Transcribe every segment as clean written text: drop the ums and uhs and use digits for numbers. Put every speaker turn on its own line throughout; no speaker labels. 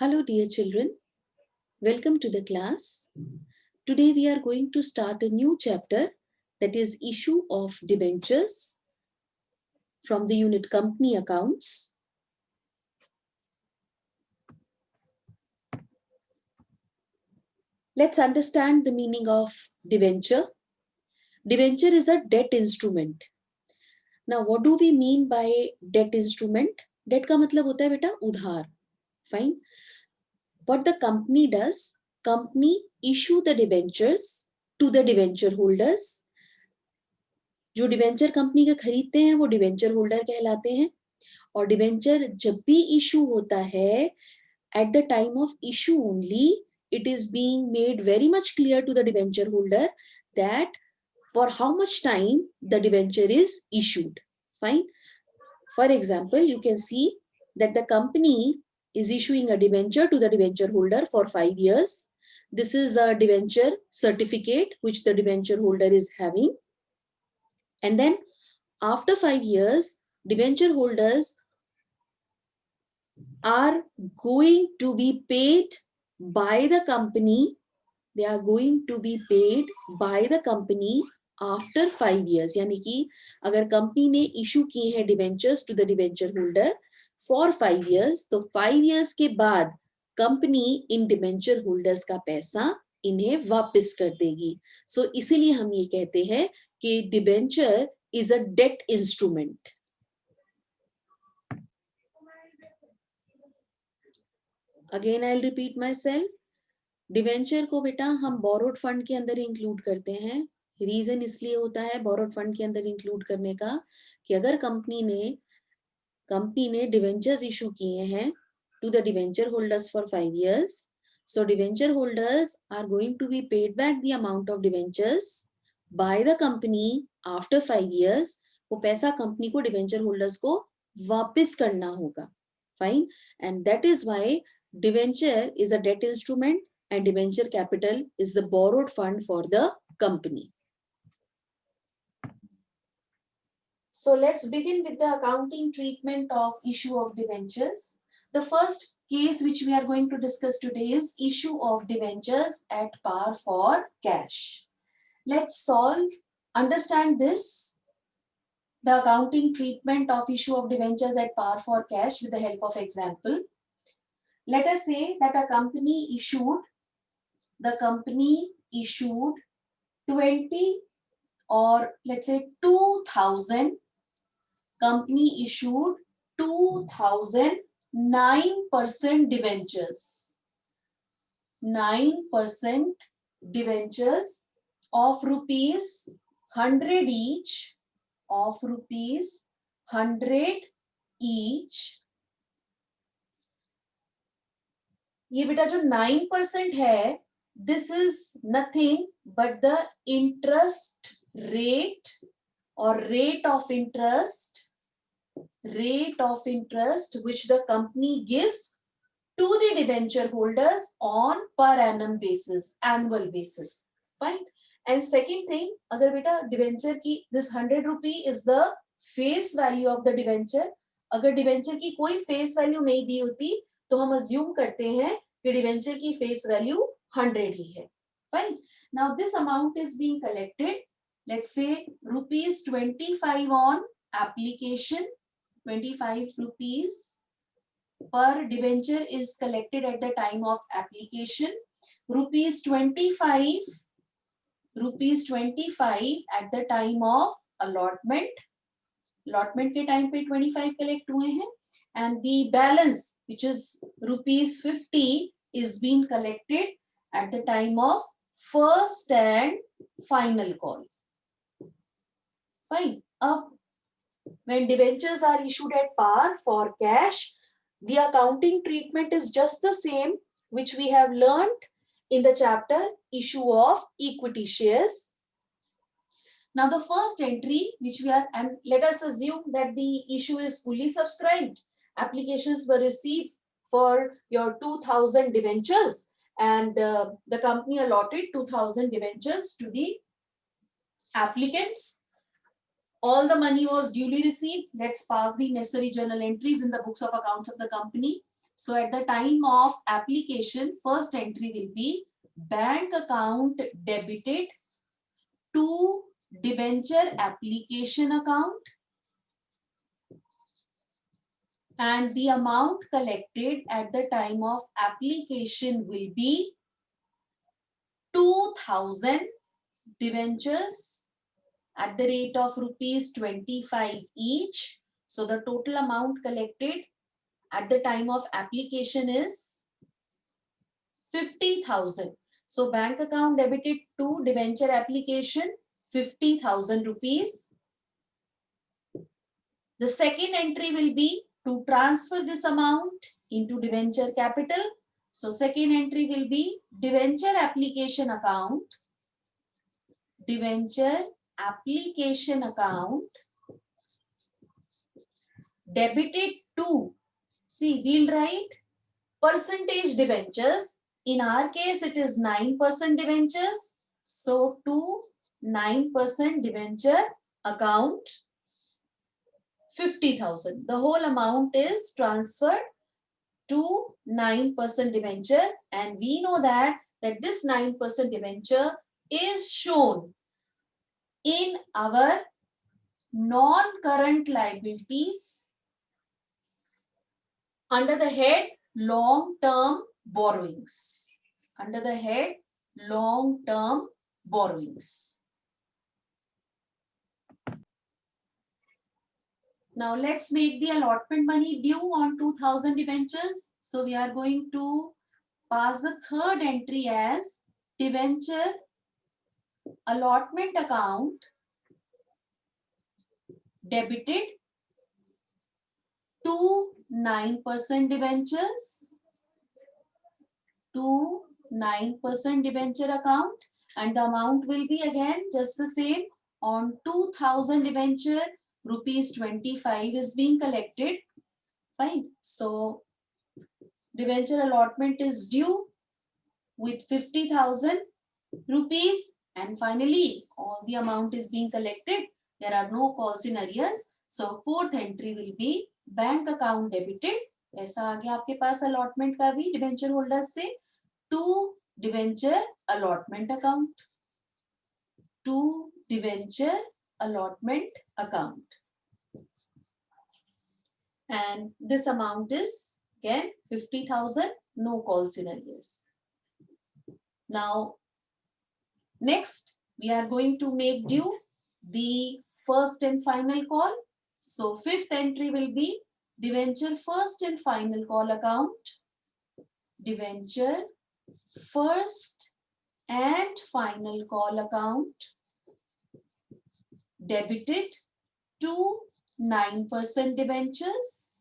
Hello dear children, welcome to the class. Today we are going to start a new chapter, that is issue of debentures from the unit company accounts. Let's understand the meaning of debenture. Debenture is a debt instrument. Now what do we mean by debt instrument? Debt का मतलब होता है बेटा उधार. Fine. What the company does, company issue the debentures to the debenture holders. जो debenture company के खरीदते हैं वो डिवेंचर होल्डर कहलाते हैं. और डिवेंचर जब भी इशू होता है, eight the time of issue only it is being made very much clear to the debenture holder that for how much time the debenture is issued. Fine. For example, you can see that the company is issuing a debenture to the debenture holder for 5 years. This is a debenture certificate which the debenture holder is having. And then after 5 years, debenture holders are going to be paid by the company. They are going to be paid by the company after 5 years. यानी कि अगर company ने issue किए हैं debentures to the debenture holder for 5 years, तो 5 years के बाद company इन debenture holders का पैसा इन्हें वापस कर देगी. सो इसीलिए हम ये कहते हैं कि debenture is a debt instrument. Again I will repeat my self. Debenture को बेटा हम बोरोड फंड के अंदर इंक्लूड करते हैं. रीजन इसलिए होता है बोरोड फंड के अंदर इंक्लूड करने का कि अगर कंपनी ने डिवेंचर्स इशू किए हैं to the debenture holders for 5 years, so debenture holders are going to be paid back the amount of debentures by the company after 5 years. वो पैसा कंपनी को डिवेंचर होल्डर्स को वापस करना होगा. Fine. And that is why debenture is a debt instrument and debenture capital is the borrowed fund for the company. So let's begin with the accounting treatment of issue of debentures. The first case which we are going to discuss today is issue of debentures at par for cash. Let's understand this, the accounting treatment of issue of debentures at par for cash with the help of example. Let us say that the company issued 20 or let's say 2000. Company issued 2000 9% debentures. 9% debentures of rupees 100 each. Of rupees 100 each. ये बेटा जो 9% है, this is nothing but the interest rate or rate of interest which the company gives to the debenture holders on per annum basis, annual basis. Fine. And second thing, अगर बेटा debenture की this 100 rupee is the face value of the debenture. अगर debenture की कोई face value नहीं दी होती तो हम assume करते हैं कि डिवेंचर की फेस वैल्यू 100 ही है. Fine. Now this amount is being collected. Let's say rupees 25 on application. 25 rupees per debenture is collected at the time of application. Rupees 25 at the time of allotment. Allotment के time पे 25 collect हुए हैं. And the balance, which is rupees 50, is being collected at the time of first and final call. Fine. When debentures are issued at par for cash, the accounting treatment is just the same which we have learned in the chapter issue of equity shares. Now the first entry which we are, and let us assume that the issue is fully subscribed. Applications were received for your 2000 debentures and the company allotted 2000 debentures to the applicants. All the money was duly received. Let's pass the necessary journal entries in the books of accounts of the company. So at the time of application, first entry will be bank account debited to debenture application account, and the amount collected at the time of application will be 2000 debentures at the rate of rupees 25 each. So the total amount collected at the time of application is 50,000. So bank account debited to debenture application 50,000 rupees. The second entry will be to transfer this amount into debenture capital. So second entry will be debenture application account, debenture application account debited to, see, we'll write percentage debentures. In our case, it is 9% debentures. So to 9% debenture account 50,000. The whole amount is transferred to 9% debenture, and we know that this 9% debenture is shown in our non-current liabilities under the head long-term borrowings. Under the head long-term borrowings. Now let's make the allotment money due on 2000 debentures. So we are going to pass the third entry as debenture allotment account debited to 9% debentures to 9% debenture account, and the amount will be again just the same. On 2000 debenture, rupees 25 is being collected. Fine. So debenture allotment is due with 50,000 rupees, and finally all the amount is being collected. There are no calls in arrears. So fourth entry will be bank account debited. ऐसा आ गया आपके पास allotment का भी debenture holders से to debenture allotment account. To debenture allotment account. And this amount is again 50,000, no calls in arrears. Now, next we are going to make due the first and final call. So fifth entry will be debenture first and final call account. Debenture first and final call account debited to 9% debentures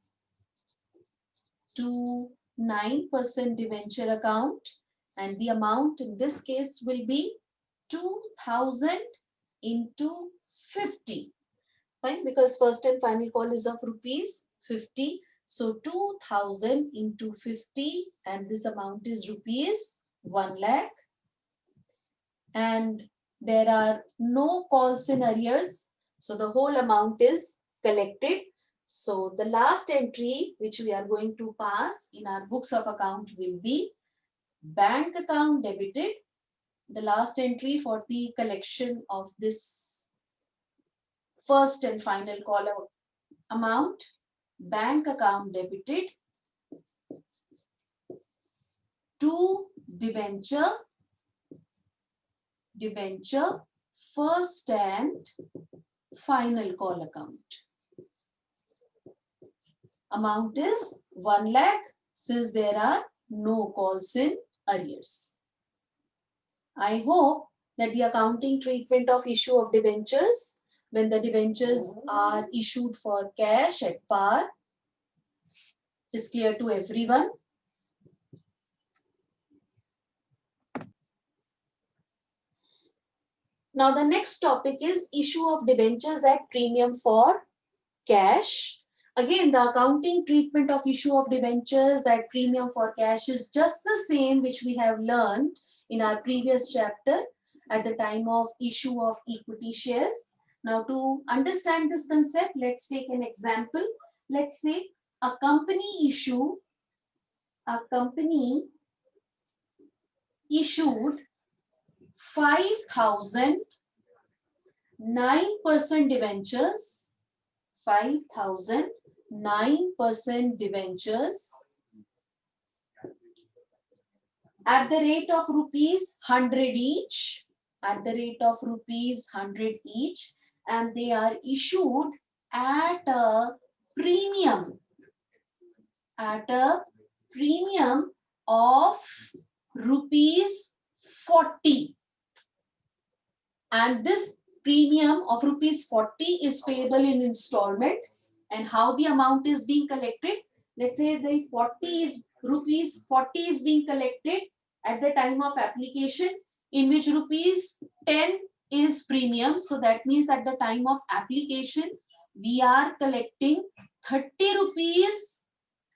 to 9% debenture account, and the amount in this case will be 2000 into 50. Fine, because first and final call is of rupees 50. So 2000 into 50, and this amount is rupees 1 lakh. And there are no calls in arrears. So the whole amount is collected. So the last entry which we are going to pass in our books of account will be bank account debited. The last entry for the collection of this first and final call amount, bank account debited to debenture first and final call account. Amount is 1 lakh since there are no calls in arrears. I hope that the accounting treatment of issue of debentures when the debentures are issued for cash at par is clear to everyone. Now the next topic is issue of debentures at premium for cash. Again, the accounting treatment of issue of debentures at premium for cash is just the same which we have learned in our previous chapter at the time of issue of equity shares. Now to understand this concept, let's take an example. Let's say a company issue a company issued 5,000 9% debentures, 5,000 9% debentures at the rate of rupees 100 each, at the rate of rupees 100 each, and they are issued at a premium, at a premium of rupees 40, and this premium of rupees 40 is payable in installment. And how the amount is being collected? Let's say the 40 is rupees 40 is being collected at the time of application, in which rupees 10 is premium. So that means at the time of application we are collecting 30 rupees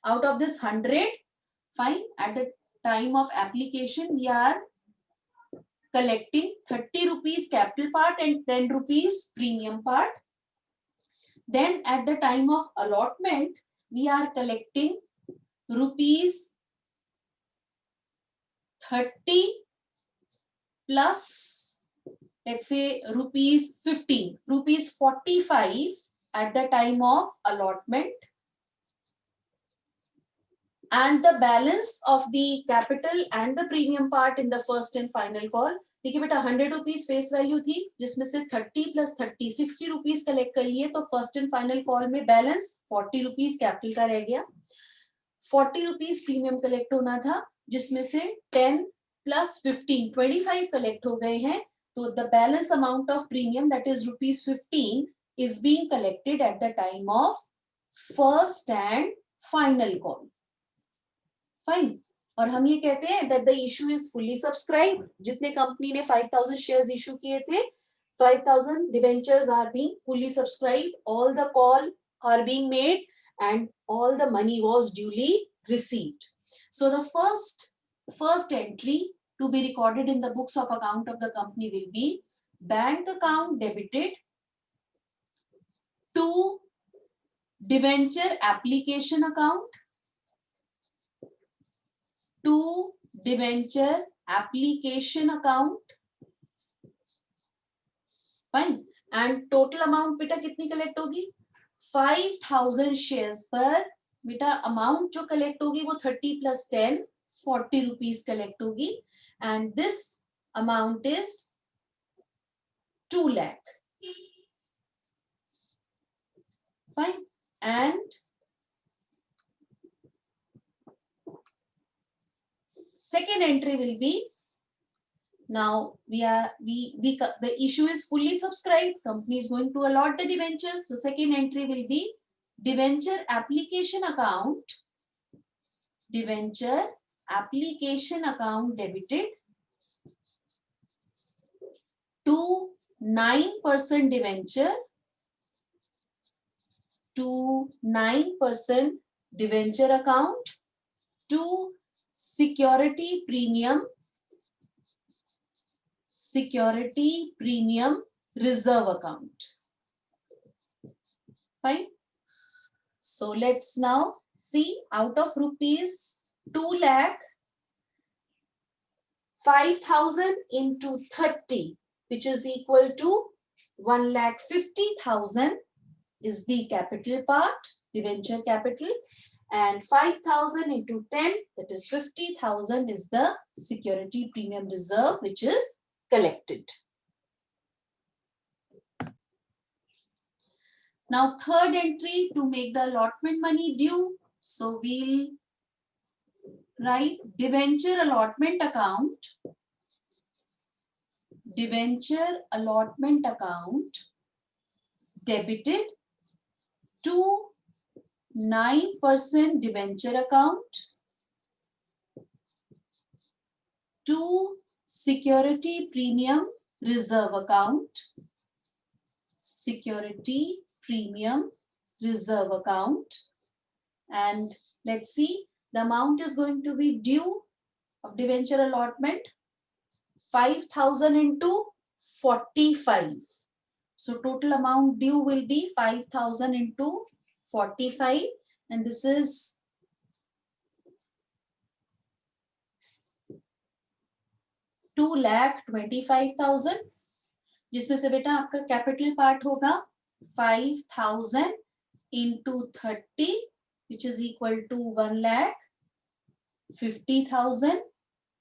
out of this 100. Fine. At the time of application we are collecting 30 rupees capital part and 10 rupees premium part. Then at the time of allotment, we are collecting rupees 30 plus, let's say, rupees 15, rupees 45 at the time of allotment. And the balance of the capital and the premium part in the first and final call. देखिए बेटा 100 rupees face value थी, जिसमें से 30 plus 30 60 rupees collect कर लिए, तो first and final call में balance 40 rupees capital का रह गया, 40 रुपीज प्रीमियम कलेक्ट होना था, जिसमें से 10 प्लस 15 25 कलेक्ट हो गए हैं. तो the balance amount of premium that is rupees 15 is being collected at the time of first and final call. Fine. और हम ये कहते हैं that the issue is fully subscribe. जितने कंपनी ने 5,000 शेयर्स इशू किए थे, 5,000 debentures are being fully subscribe, all the call are being made and all the money was duly received. So the first entry to be recorded in the books of account of the company will be bank account debited to debenture application account, to debenture application account. Fine. And total amount बेटा कितनी collect होगी? 5,000 shares पर बेटा amount जो collect होगी वो 30 plus 10 40 rupees collect होगी, and this amount is 2 lakh. Fine. And second entry will be, now the issue is fully subscribed, company is going to allot the debentures, so second entry will be debenture application account, debenture application account debited to 9% debenture, to 9% debenture account, to security premium reserve account. Fine. So let's now see, out of rupees 2 lakh, 5,000 into 30, which is equal to 1,50,000 is the capital part, debenture capital, and 5,000 into 10, that is 50,000, is the security premium reserve which is collected. Now third entry to make the allotment money due. So we'll write debenture allotment account, debenture allotment account debited to 9% debenture account, to security premium reserve account, security premium reserve account. And let's see, the amount is going to be due of debenture allotment 5,000 into 45. So total amount due will be 5,000 into 45, and this is 2,25,000, जिसमें से बेटा आपका capital part होगा 5,000 into 30 which is equal to 1,50,000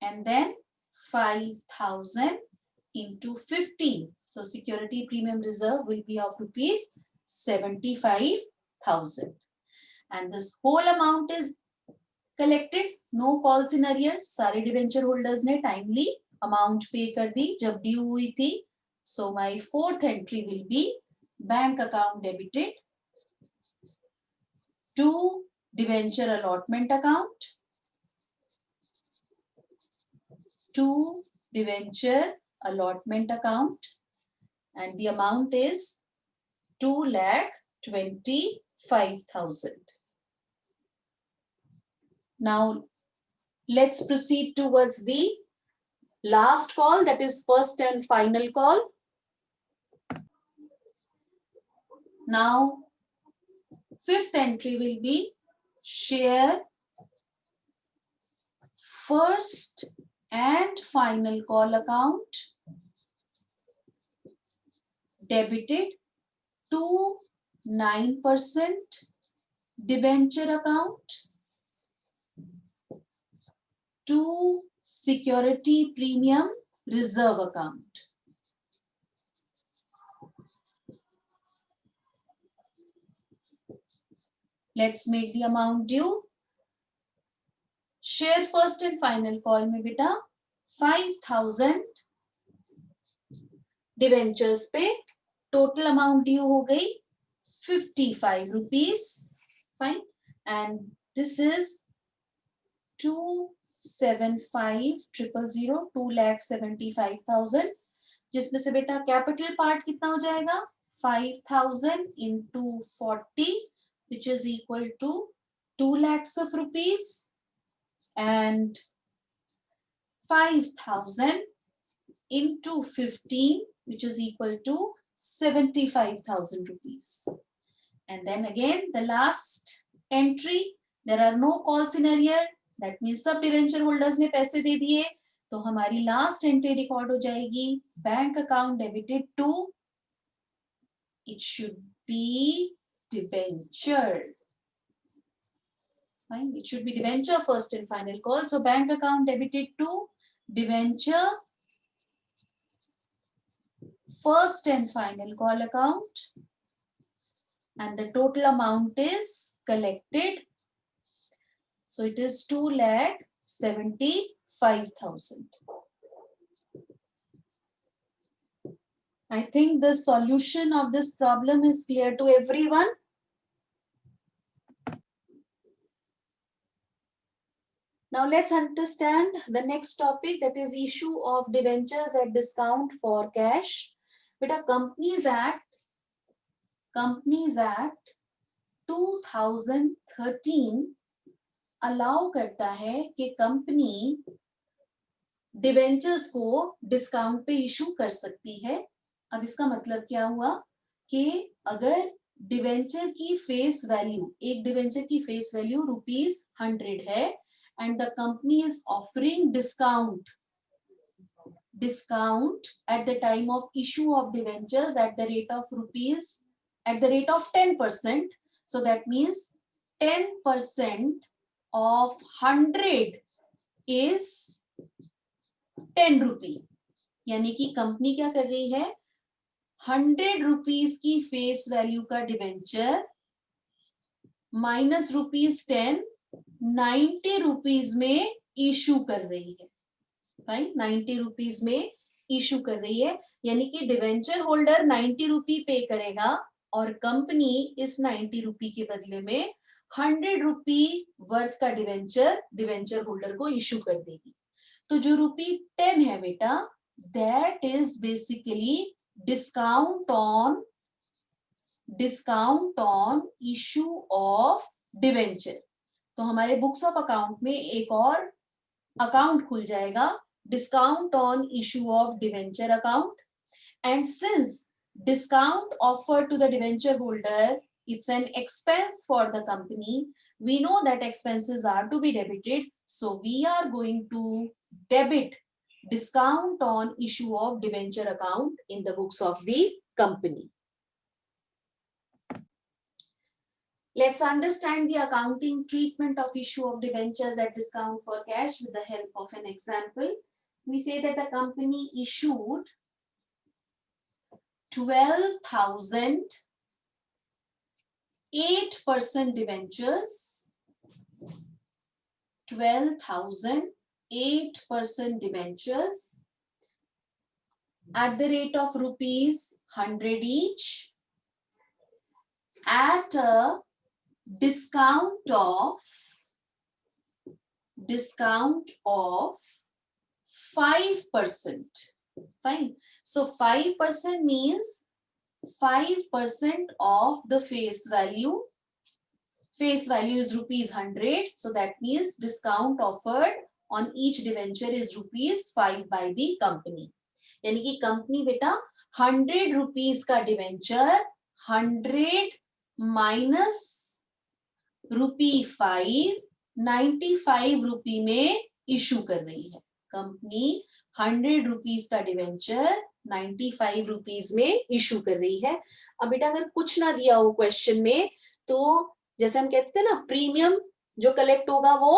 and then 5,000 into 15. So security premium reserve will be of rupees 75,000 and this whole amount is collected. No calls in arrear. सारे debenture holders ने timely amount पे कर दी जब due हुई थी. So my fourth entry will be bank account debited to debenture allotment account, to debenture allotment account, and the amount is 2,25,000. Now let's proceed towards the last call, that is first and final call. Now fifth entry will be share first and final call account debited to 9% debenture account, to security premium reserve account. Let's make the amount due. Share first and final call में बेटा 5,000 debentures पे total amount due हो गई 55 rupees. Fine. And this is 275,000, 2,75,000, जिसमें से बेटा capital part कितना हो जाएगा 5,000 into 40 which is equal to 2 lakhs of rupees and 5,000 into 15 which is equal to 75,000 rupees. And then again the last entry, there are no calls in arrear, that means सब debenture holders ने पैसे दे दिए, तो हमारी last entry record हो जाएगी bank account debited to, it should be debenture. Fine, it should be debenture first and final call. So bank account debited to debenture first and final call account, and the total amount is collected. So it is 2,75,000. I think the solution of this problem is clear to everyone. Now let's understand the next topic, that is issue of debentures at discount for cash. Beta Companies Act 2013 allow करता है कि company debentures को discount पे issue कर सकती है. अब इसका मतलब क्या हुआ कि अगर डिवेंचर की फेस वैल्यू, एक डिवेंचर की फेस वैल्यू ₹100 है and the company is offering discount at the time of issue of debentures at the rate of 10%. So that means 10% of 100 is 10 रुपी. यानी कि कंपनी क्या कर रही है, 100 रुपीस की फेस वैल्यू का डिवेंचर माइनस ₹10 90 रुपीस में इशू कर रही है. फाइन, 90 रुपीस में इशू कर रही है, यानी कि डिवेंचर होल्डर 90 रुपी पे करेगा और कंपनी इस 90 रुपी के बदले में 100 रुपी वर्थ का डिवेंचर होल्डर को इशू कर देगी. तो जो ₹10 है बेटा, that is basically discount on issue of debenture. तो हमारे बुक्स ऑफ अकाउंट में एक और अकाउंट खुल जाएगा, discount on issue of debenture account. And since discount offered to the debenture holder, it's an expense for the company, we know that expenses are to be debited, so we are going to debit discount on issue of debenture account in the books of the company. Let's understand the accounting treatment of issue of debentures at discount for cash with the help of an example. We say that the company issued 12,000 8% debentures, 12,000 8% debentures at the rate of rupees 100 each at a discount of 5%. Fine. So 5% means 5% of the face value. Face value is rupees 100. So that means discount offered on each debenture is rupees 5 by the company. यानी कि company बेटा 100 rupees का debenture 100 minus ₹5 95 रुपी में issue कर रही है. Company 100 rupees का debenture 95 rupees में इशू कर रही है. अब बेटा अगर कुछ ना दिया हो क्वेश्चन में तो जैसे हम कहते थे ना प्रीमियम जो कलेक्ट होगा वो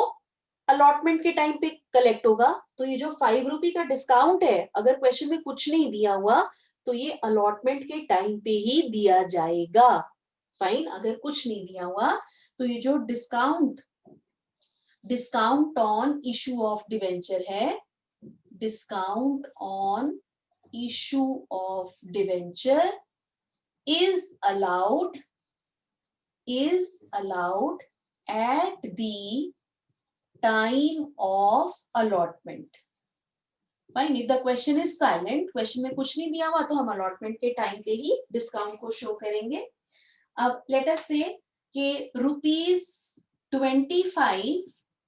अलॉटमेंट के टाइम पे कलेक्ट होगा. तो ये जो 5 रुपी का डिस्काउंट है अगर क्वेश्चन में कुछ नहीं दिया हुआ तो ये अलॉटमेंट के टाइम पे ही दिया जाएगा. फाइन. अगर कुछ नहीं दिया हुआ तो ये जो discount on issue of debenture है, discount on issue of debenture is allowed at the time of allotment. Fine. If the question is silent, question में कुछ नहीं दिया हुआ तो हम allotment के time पे ही discount को show करेंगे. अब let us say कि ₹25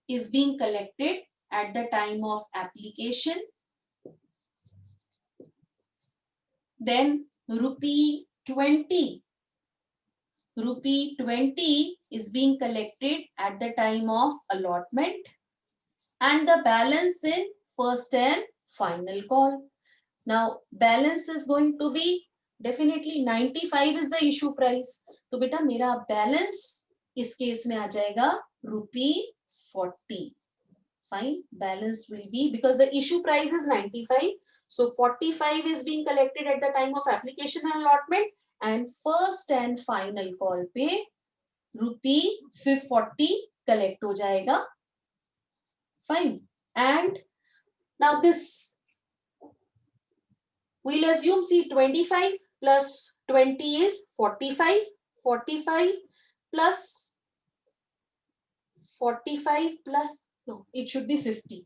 is being collected at the time of application. Then ₹20 is being collected at the time of allotment and the balance in first and final call. Now balance is going to be definitely 95 is the issue price. तो बेटा मेरा balance इस case में आ जाएगा ₹40. Fine. Balance will be because the issue price is 95. So 45 is being collected at the time of application and allotment and first and final call पे ₹40 collect हो जाएगा. Fine. And now this we'll assume see 25 plus 20 is 45. 45 plus 45 plus no, it should be 50.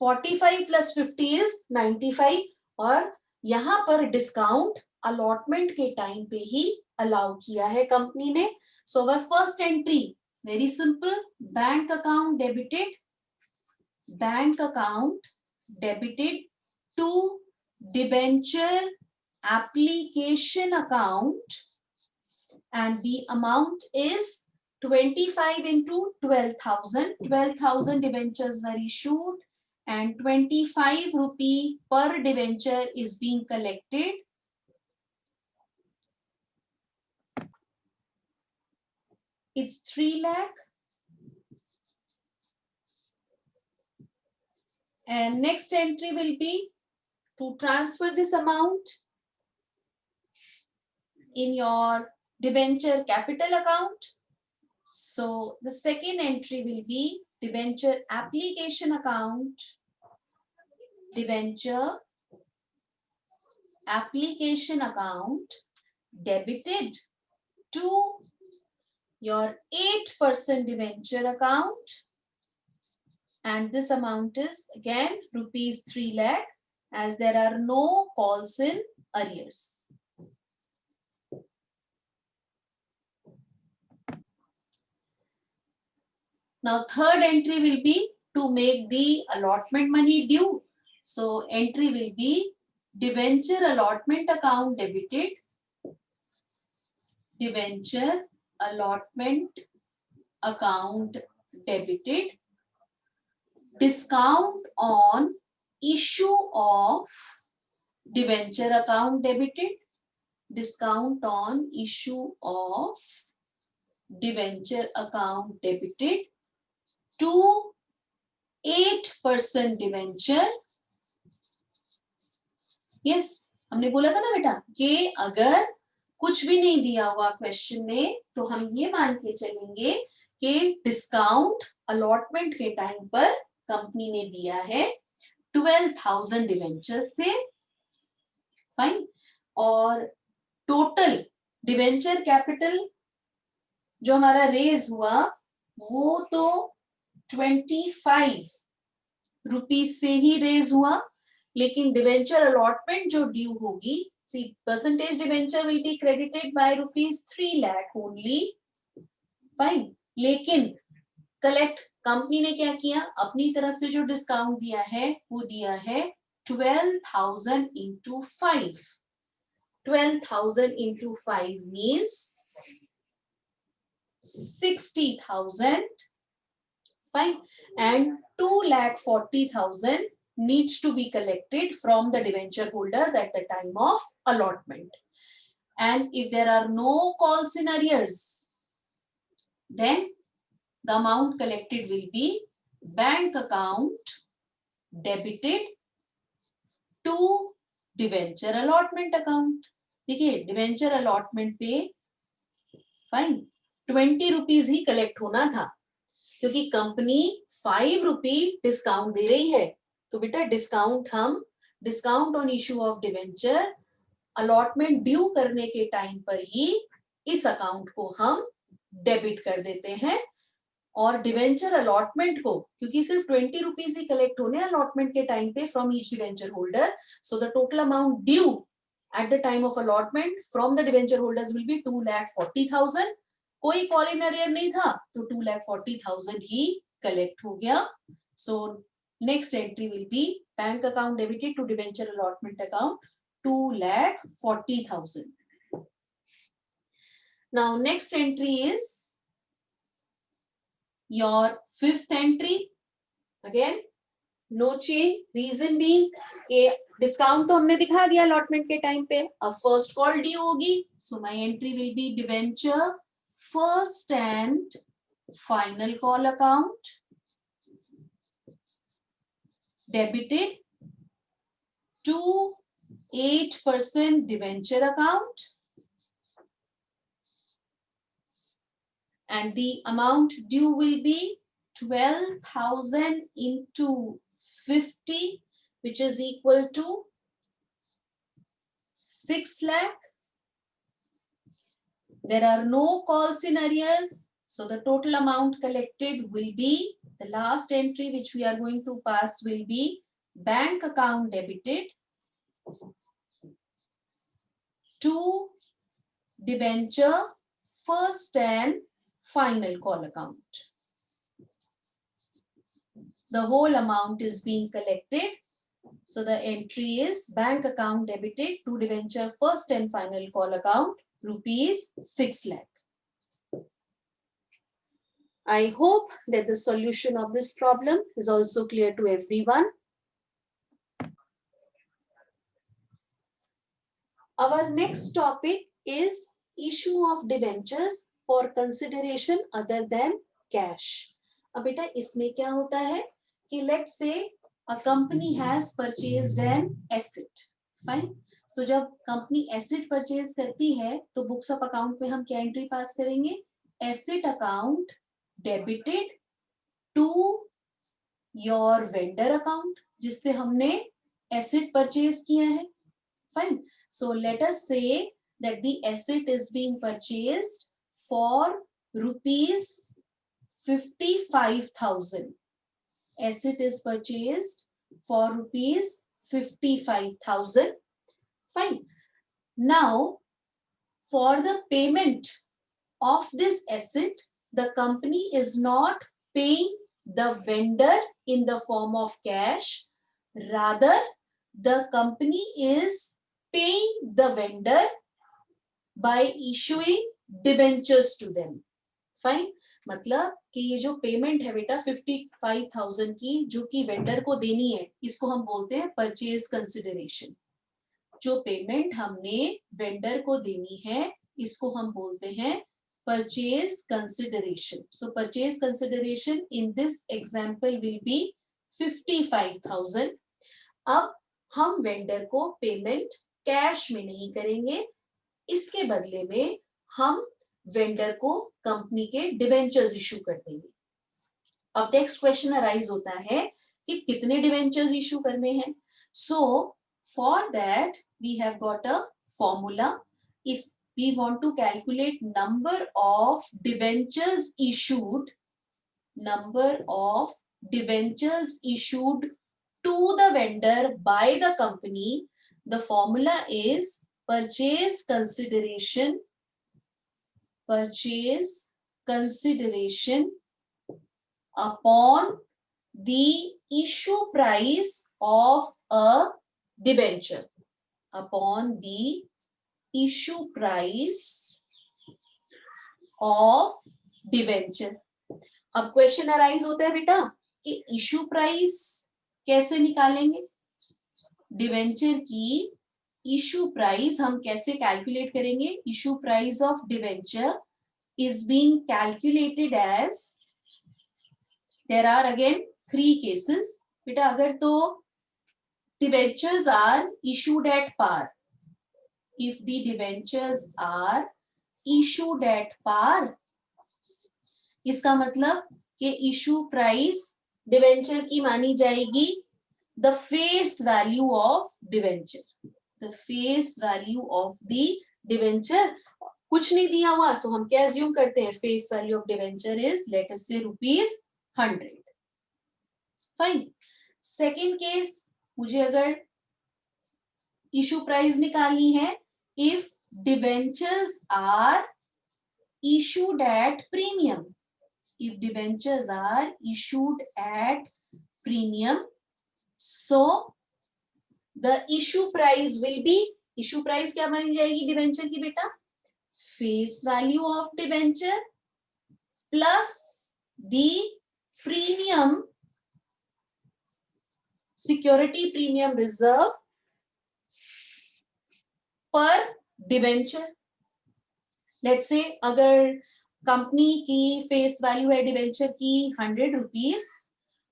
45 plus 50 is 95 और यहाँ पर discount allotment के time पे ही allow किया है कंपनी ने. So our first entry very simple, bank account debited to debenture application account and the amount is 25 into 12,000. 12,000 debentures were issued and 25 rupee per debenture is being collected. It's 3 lakh. And next entry will be to transfer this amount in your debenture capital account. So the second entry will be debenture application account, debenture application account debited to your 8% debenture account, and this amount is again ₹3 lakh as there are no calls in arrears. Now third entry will be to make the allotment money due. So entry will be debenture allotment account debited, debenture allotment account debited, discount on issue of debenture account debited, discount on issue of debenture account debited to 8% debenture. Yes, हमने बोला था ना बेटा कि अगर कुछ भी नहीं दिया हुआ क्वेश्चन में तो हम ये मान के चलेंगे कि डिस्काउंट अलॉटमेंट के टाइम पर कंपनी ने दिया है 12,000 डिवेंचर्स थे. फाइन. और टोटल डिवेंचर कैपिटल जो हमारा रेज हुआ वो तो 25 रुपीज से ही रेज हुआ, लेकिन डिवेंचर अलॉटमेंट जो ड्यू होगी, see percentage debenture will be credited by ₹3 lakh only. Fine. लेकिन कलेक्ट कंपनी ने क्या किया, अपनी तरफ से जो डिस्काउंट दिया है वो दिया है 12,000 into 5. 12,000 into 5 means 60,000. Fine. And 2,40,000 needs to be collected from the debenture holders at the time of allotment. And if there are no calls in arrears, then the amount collected will be bank account debited to debenture allotment account. देखिए debenture allotment पे fine 20 rupees ही collect होना था, क्योंकि company 5 रुपी discount दे रही है. तो बेटा discount on issue of debenture allotment due करने के टाइम पर ही इस अकाउंट को हम डेबिट कर देते हैं. और डिवेंचर अलॉटमेंट को क्योंकि सिर्फ 20 रुपीज ही कलेक्ट होने अलॉटमेंट के टाइम पे from each debenture holder, so the total amount due eight the time of allotment from the debenture holders will be 2,40,000. कोई कॉल इन अरियर नहीं था तो 2,40,000 ही कलेक्ट हो गया. So next entry will be bank account debited to debenture allotment account 2,40,000. Now next entry is your 5th entry. Again no change, reason being कि discount तो हमने दिखा दिया अलॉटमेंट के टाइम पे. अब फर्स्ट कॉल ड्यू होगी, so my entry will be debenture first and final call account debited to 8% debenture account. And the amount due will be 12,000 into 50, which is equal to 6 lakh. There are no calls in arrears, so the total amount collected will be, the last entry which we are going to pass will be bank account debited to debenture first and final call account. The whole amount is being collected. So the entry is bank account debited to debenture first and final call account ₹6 lakh. I hope that the solution of this problem is also clear to everyone. Our next topic is issue of debentures for consideration other than cash. अब बेटा इसमें क्या होता है कि let's say a company has purchased an asset. Fine. So जब company asset purchase करती है तो बुक्स ऑफ अकाउंट में हम क्या एंट्री पास करेंगे, asset account debited to your vendor account जिससे हमने एसेट परचेज किया है. फाइन. सो लेट अस से that the asset is being purchased for ₹55,000. Asset is purchased for ₹55,000. Fine. Now, for the payment of this asset, the company is not paying the vendor in the form of cash. Rather, the company is paying the vendor by issuing debentures to them. Fine. मतलब कि ये जो payment है बेटा 55,000 की जो कि vendor को देनी है, इसको हम बोलते हैं परचेज कंसिडरेशन। जो पेमेंट हमने वेंडर को देनी है इसको हम बोलते हैं purchase consideration. So purchase consideration in this example will be 55,000। अब हम वेंडर को पेमेंट कैश में नहीं करेंगे, इसके बदले में हम वेंडर को कंपनी के डिबेंचर्स इशू कर देंगे। अब नेक्स्ट क्वेश्चन अराइज होता है कि कितने डिबेंचर्स इशू करने हैं। So for that we have got a formula. If we want to calculate number of debentures issued to the vendor by the company, the formula is purchase consideration upon the issue price of a debenture, upon the issue price of debenture। अब question arise होता है बेटा कि issue price कैसे निकालेंगे, debenture की issue price हम कैसे कैलकुलेट करेंगे। Issue price of debenture is being calculated as, there are again 3 cases बेटा। अगर तो debentures are issued at par, if the debentures are issued at par, इसका मतलब कि इशू प्राइस डिवेंचर की मानी जाएगी the face value of debenture, the face value of the debenture. कुछ नहीं दिया हुआ तो हम क्या अज्यूम करते हैं, face value of debenture is let us से ₹100। फाइन। सेकेंड केस, मुझे अगर इशू प्राइस निकालनी है, if debentures are issued at premium, if debentures are issued at premium, so the issue price will be, issue price क्या बन जाएगी debenture की बेटा, face value of debenture plus the premium, security premium reserve पर debenture. Let's say अगर company की face value है debenture की ₹100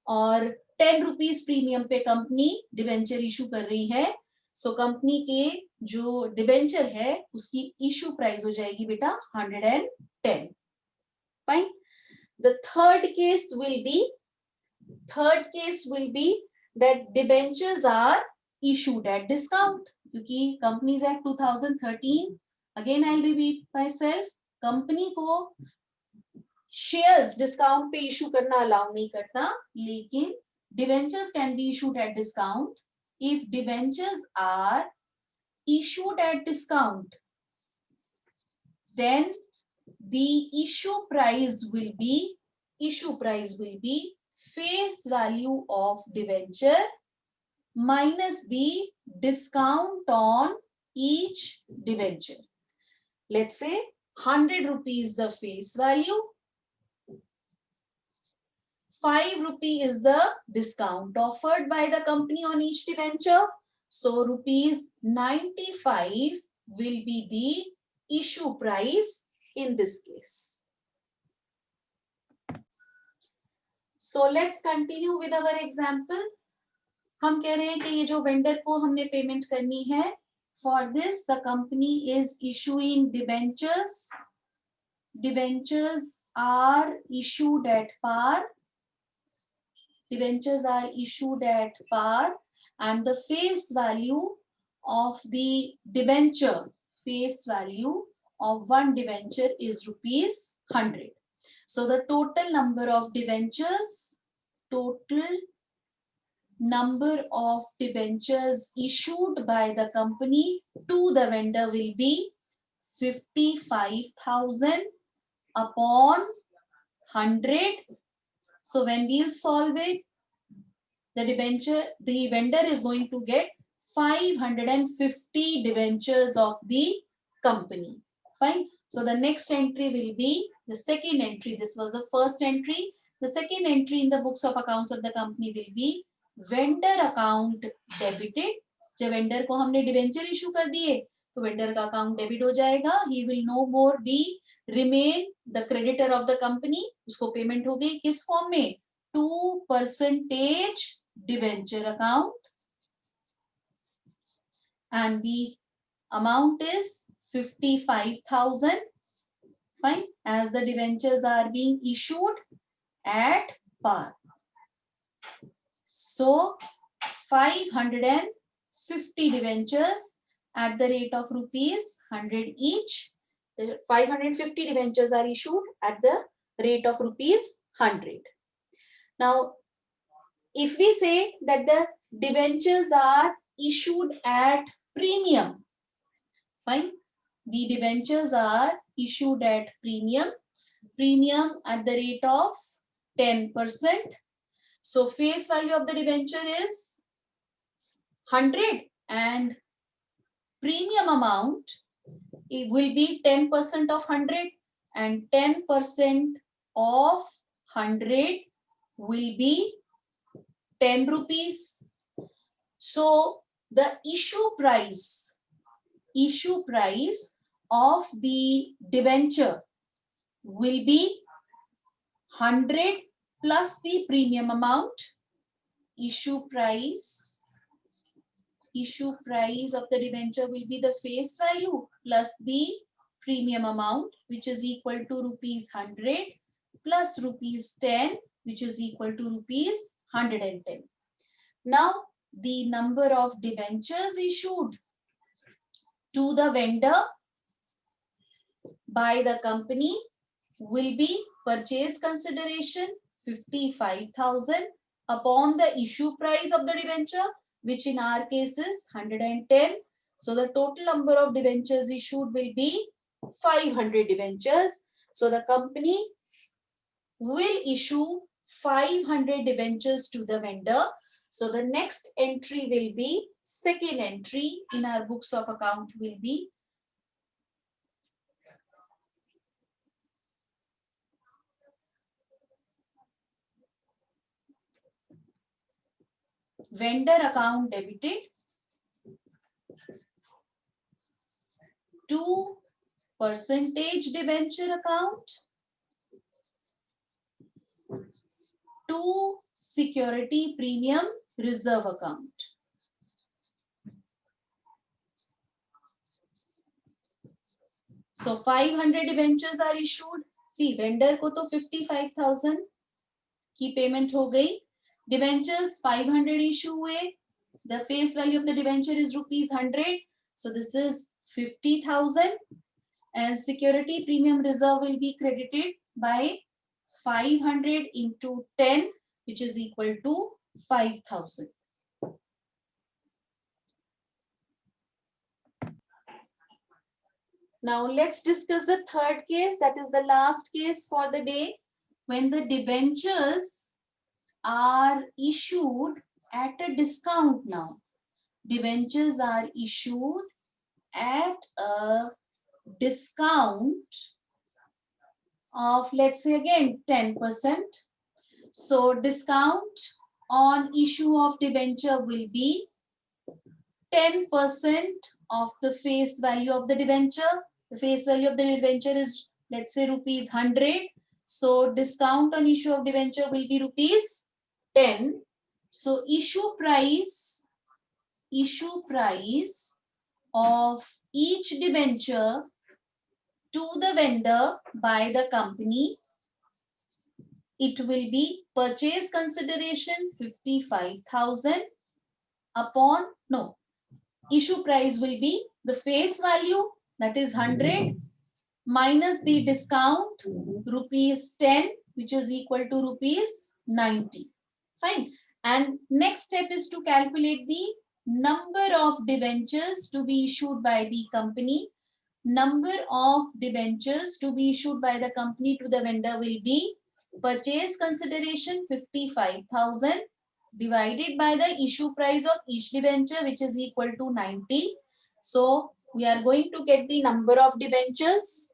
और ₹10 प्रीमियम पे कंपनी डिबेंचर इशू कर रही है, सो कंपनी के जो डिबेंचर है उसकी इशू प्राइस हो जाएगी बेटा 110। Fine. The third case will be that debentures are issued at discount, क्योंकि Companies Act 2013, again I repeat myself, company को शेयर्स डिस्काउंट पे इशू करना अलाउ नहीं करता, लेकिन debentures can be issued at discount. If debentures are issued at discount, then the issue price will be face value of debenture minus the discount on each debenture. Let's say ₹100 the face value, ₹5 is the discount offered by the company on each debenture, so ₹95 will be the issue price in this case. So let's continue with our example. हम कह रहे हैं कि ये जो vendor को हमने payment करनी है, for this the company is issuing debentures. Debentures are issued at par. Debentures are issued at par and the face value of the debenture, face value of one debenture is ₹100. So the total number of debentures issued by the company to the vendor will be 55,000 upon 100. So when we'll solve it, the vendor is going to get 550 debentures of the company. Fine. So the next entry will be the second entry. This was the first entry. The second entry in the books of accounts of the company will be vendor account debited. जब vendor को हमने debenture issue कर दिए तो vendor का account debit हो जाएगा. He will no more be remain the creditor of the company. उसको पेमेंट हो गई किस फॉर्म में? 2% debenture account and the amount is 55,000. Fine, as the debentures are being issued at par. So 550 debentures at the rate of rupees 100 each. The 550 debentures are issued at the rate of rupees 100. Now, if we say that the debentures are issued at premium, fine, the debentures are issued at premium at the rate of 10%. So face value of the debenture is 100 and premium amount, it will be 10% of 100 and 10% of 100 will be 10 rupees. So the issue price of the debenture will be 100 plus the premium amount. Issue price of the debenture will be the face value plus the premium amount, which is equal to rupees 100 plus rupees 10, which is equal to rupees 110. Now the number of debentures issued to the vendor by the company will be purchase consideration 55,000 upon the issue price of the debenture, which in our case is 110. So the total number of debentures issued will be 500 debentures. So the company will issue 500 debentures to the vendor. So the next entry will be, second entry in our books of account will be vendor account debited, 2% debenture account, to security premium reserve account. So 500 debentures are issued. See, vendor को तो 55,000 की payment हो गई. Debentures 500 issue हुए. The face value of the debenture is rupees 100. So this is 50,000 and security premium reserve will be credited by 500 into 10, which is equal to 5,000. Now let's discuss the third case, that is the last case for the day, when the debentures are issued at a discount now. Debentures are issued at a discount of, let's say again, 10%. So discount on issue of debenture will be 10% of the face value of the debenture. The face value of the debenture is, let's say, rupees 100. So discount on issue of debenture will be rupees 10. So issue price of each debenture to the vendor by the company, it will be purchase consideration 55,000 upon, no, issue price will be the face value, that is 100, minus the discount rupees 10, which is equal to rupees 90. Fine. And next step is to calculate the number of debentures to be issued by the company. Number of debentures to be issued by the company to the vendor will be purchase consideration 55,000 divided by the issue price of each debenture, which is equal to 90. So we are going to get the number of debentures.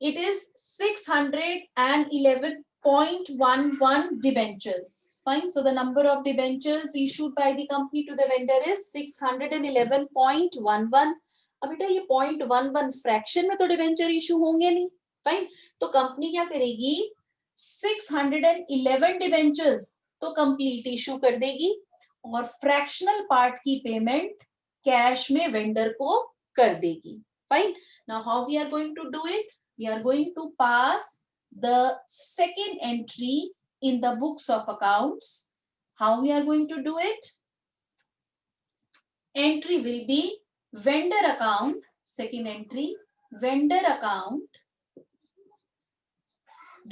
It is 611.11 debentures. Fine. So the number of debentures issued by the company to the vendor is 611.11. अब बेटा ये 0.11 fraction में तो debenture issue होंगे नहीं. Fine. तो company क्या करेगी, 611 डिवेंचर्स तो कंप्लीट इशू कर देगी और फ्रैक्शनल पार्ट की पेमेंट कैश में वेंडर को कर देगी. Fine. Now how we are going to do it? We are going to pass the second entry in the books of accounts. How we are going to do it? Entry will be vendor account. Second entry, vendor account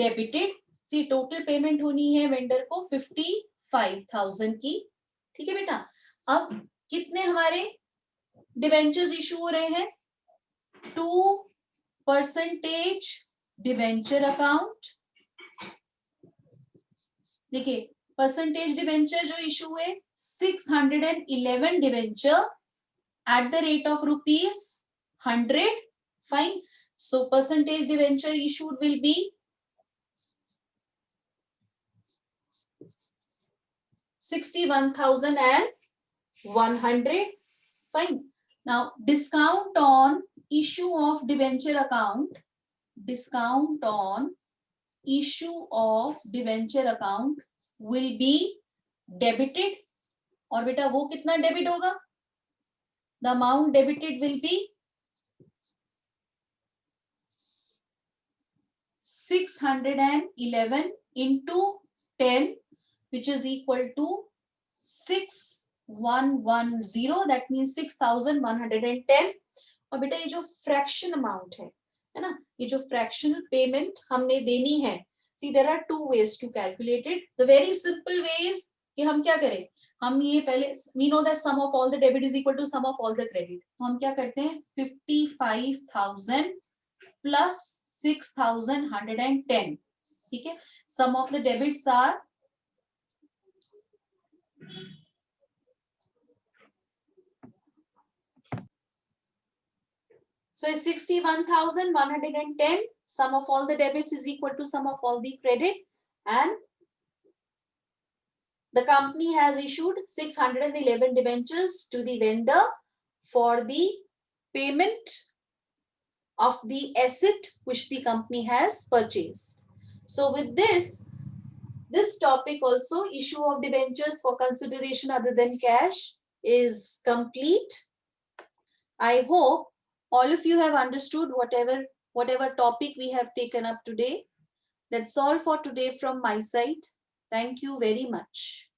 debited. See, total payment होनी है vendor को 55,000 की. ठीक है बेटा. अब कितने हमारे डिवेंचर्स इशू हो रहे हैं? 2% डिवेंचर अकाउंट. देखिए परसेंटेज डिवेंचर जो इशू हुए 611 debenture at the rate of ₹100. Fine. So percentage debenture issued will be 61,100. Fine. Now discount on issue of debenture account. Discount on issue of debenture account will be debited. और बेटा वो कितना debit होगा? The amount debited will be 611 into 10, which is equal to 6110. That means 6,110. और बेटा ये जो fraction amount है ना, ये जो फ्रैक्शनल पेमेंट हमने देनी है, see there are two ways to calculate it. The very simple way is कि हम क्या करें, हम ये पहले we know that sum of all the debit is equal to sum of all the credit. तो हम क्या करते हैं 55,000 प्लस 6,110. ठीक है. Sum of the debits are so it's 61,110. Sum of all the debits is equal to sum of all the credit, and the company has issued 611 debentures to the vendor for the payment of the asset which the company has purchased. So with this topic also, issue of debentures for consideration other than cash, is complete. I hope all of you have understood whatever topic we have taken up today. That's all for today from my side. Thank you very much.